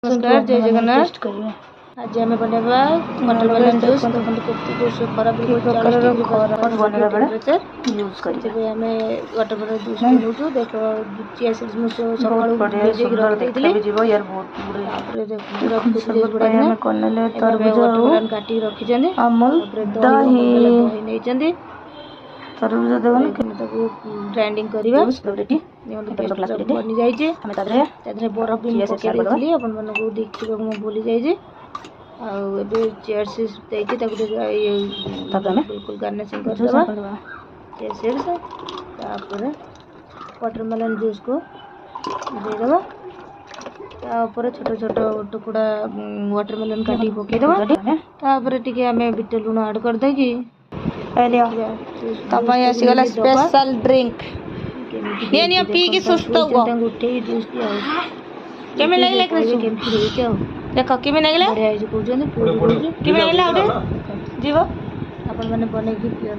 नमस्कार जय जगन्नाथ। आज आम बनवा वाटरमेलन जूस जूस खराब वाटरमेलन जूस बनौछु देख चिया सीड्स मु सकाळु वाटरमेलन काटी रखी जने अमूल दही नै जंदी तरबूज देवन ग्राइंडिंग करबा बनी जाय जे हम तादरे बरफ भी पके देली अपन मन को देखि हम बोली जाय जे आ एबे चेयर से देके ताको बिल्कुल गार्निशिंग कर देबा चेयर से तापर वाटरमेलन जूस को दे देबा तापर छोट छोट टुकड़ा वाटरमेलन काटी पके देबा तापर टिके हमें बिट लूण ऐड कर दे कि तपाईँ आसिगला स्पेशल ड्रिंक निया पी की सुस्त हो उठे जूस दिया केमे नहीं लेख रही क्या देखो केमे नहीं ले बढ़िया जे कहउछन पूरी केमे नहीं ले आउटे जीव अपन माने बने की पियर